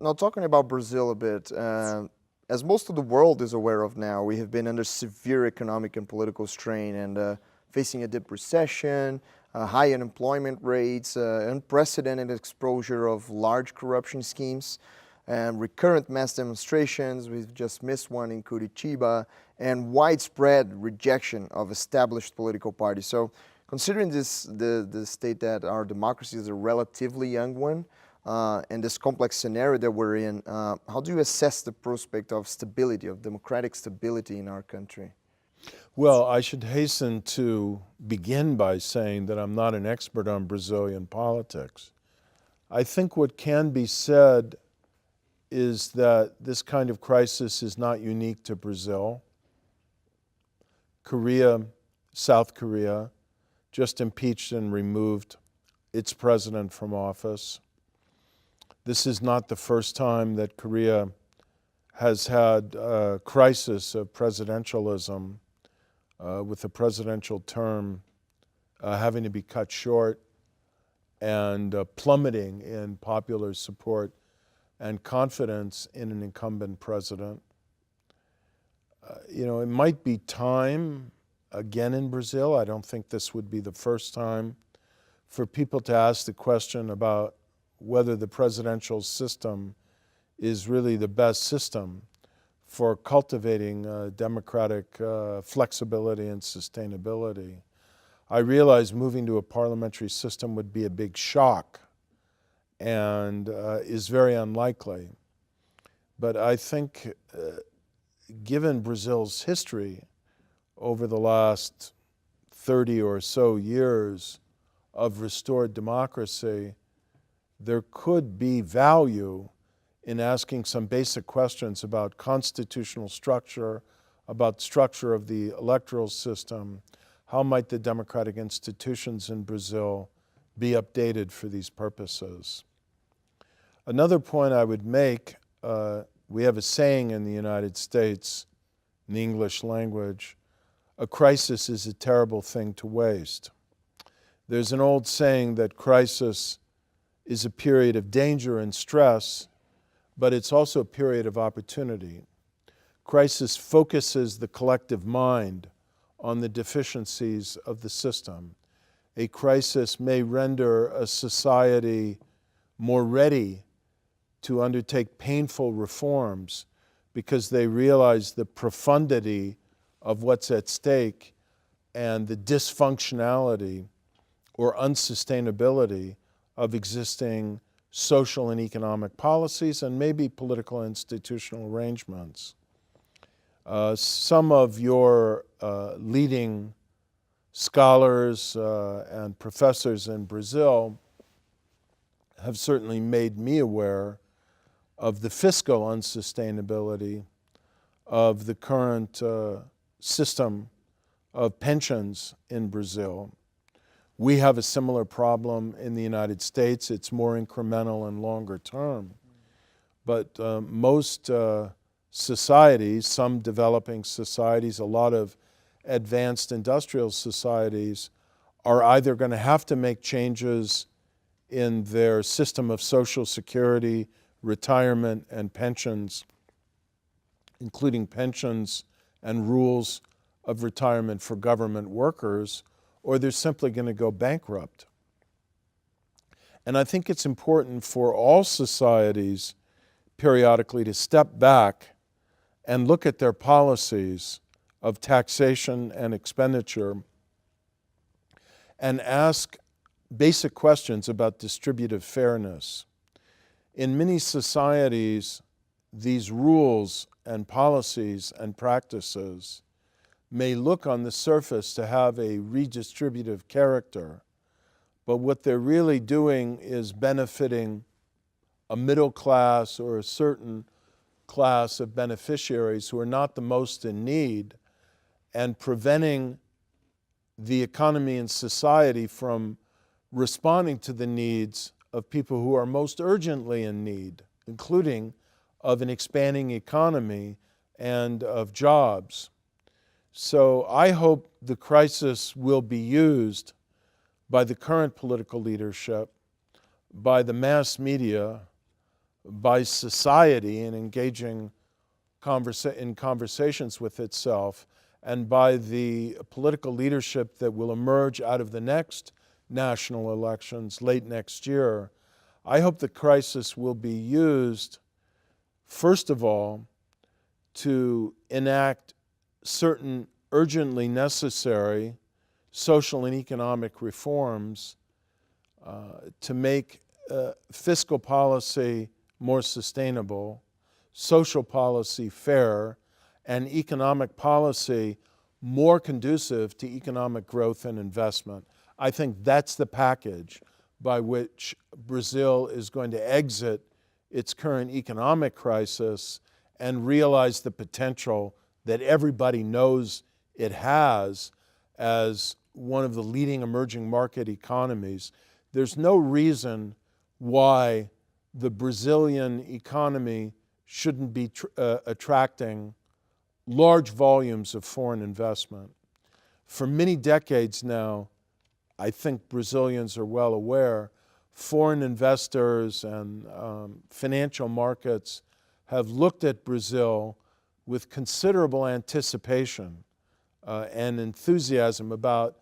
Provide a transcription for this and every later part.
Now, talking about Brazil a bit, as most of the world is aware of now, we have been under severe economic and political strain and facing a deep recession, high unemployment rates, unprecedented exposure of large corruption schemes, and recurrent mass demonstrations. We've just missed one in Curitiba, and widespread rejection of established political parties. So, considering the state that our democracy is a relatively young one, and this complex scenario that we're in, how do you assess the prospect of stability, of democratic stability in our country? Well, I should hasten to begin by saying that I'm not an expert on Brazilian politics. I think what can be said is that this kind of crisis is not unique to Brazil. Korea, South Korea, just impeached and removed its president from office. This is not the first time that Korea has had a crisis of presidentialism, with the presidential term having to be cut short and plummeting in popular support and confidence in an incumbent president. It might be time again in Brazil. I don't think this would be the first time for people to ask the question about whether the presidential system is really the best system for cultivating democratic flexibility and sustainability. I realize moving to a parliamentary system would be a big shock and is very unlikely. But I think given Brazil's history over the last 30 or so years of restored democracy, there could be value in asking some basic questions about constitutional structure, about structure of the electoral system. How might the democratic institutions in Brazil be updated for these purposes? Another point I would make, we have a saying in the United States, in the English language, a crisis is a terrible thing to waste. There's an old saying that crisis is a period of danger and stress, but it's also a period of opportunity. Crisis focuses the collective mind on the deficiencies of the system. A crisis may render a society more ready to undertake painful reforms because they realize the profundity of what's at stake and the dysfunctionality or unsustainability of existing social and economic policies and maybe political institutional arrangements. Some of your leading scholars and professors in Brazil have certainly made me aware of the fiscal unsustainability of the current system of pensions in Brazil. We have a similar problem in the United States. It's more incremental and longer term. But most societies, some developing societies, a lot of advanced industrial societies are either going to have to make changes in their system of social security, retirement, and pensions, including pensions and rules of retirement for government workers, or they're simply going to go bankrupt. And I think it's important for all societies periodically to step back and look at their policies of taxation and expenditure and ask basic questions about distributive fairness. In many societies, these rules and policies and practices may look on the surface to have a redistributive character, but what they're really doing is benefiting a middle class or a certain class of beneficiaries who are not the most in need, and preventing the economy and society from responding to the needs of people who are most urgently in need, including of an expanding economy and of jobs. So I hope the crisis will be used by the current political leadership, by the mass media, by society in engaging in conversations with itself, and by the political leadership that will emerge out of the next national elections late next year, I hope the crisis will be used, first of all, to enact certain urgently necessary social and economic reforms to make fiscal policy more sustainable, social policy fair, and economic policy more conducive to economic growth and investment. I think that's the package by which Brazil is going to exit its current economic crisis and realize the potential that everybody knows it has as one of the leading emerging market economies. There's no reason why the Brazilian economy shouldn't be attracting large volumes of foreign investment. For many decades now, I think Brazilians are well aware, foreign investors and financial markets have looked at Brazil with considerable anticipation and enthusiasm about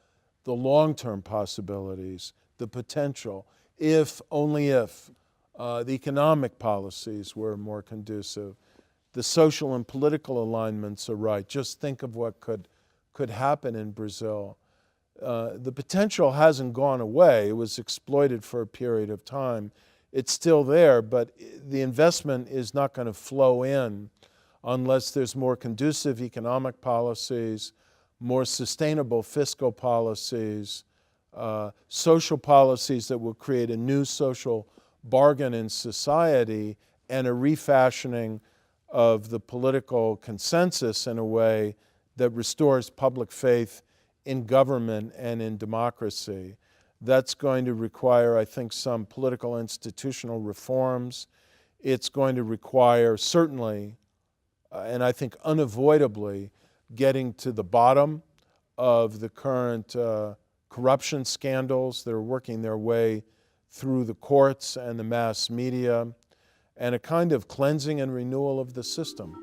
the long-term possibilities, the potential, if, only if, the economic policies were more conducive. The social and political alignments are right. Just think of what could happen in Brazil. The potential hasn't gone away. It was exploited for a period of time. It's still there, but the investment is not going to flow in unless there's more conducive economic policies, more sustainable fiscal policies, social policies that will create a new social bargain in society, and a refashioning of the political consensus in a way that restores public faith in government and in democracy. That's going to require, I think, some political institutional reforms. It's going to require, certainly, and I think unavoidably, getting to the bottom of the current corruption scandals that are working their way through the courts and the mass media, and a kind of cleansing and renewal of the system.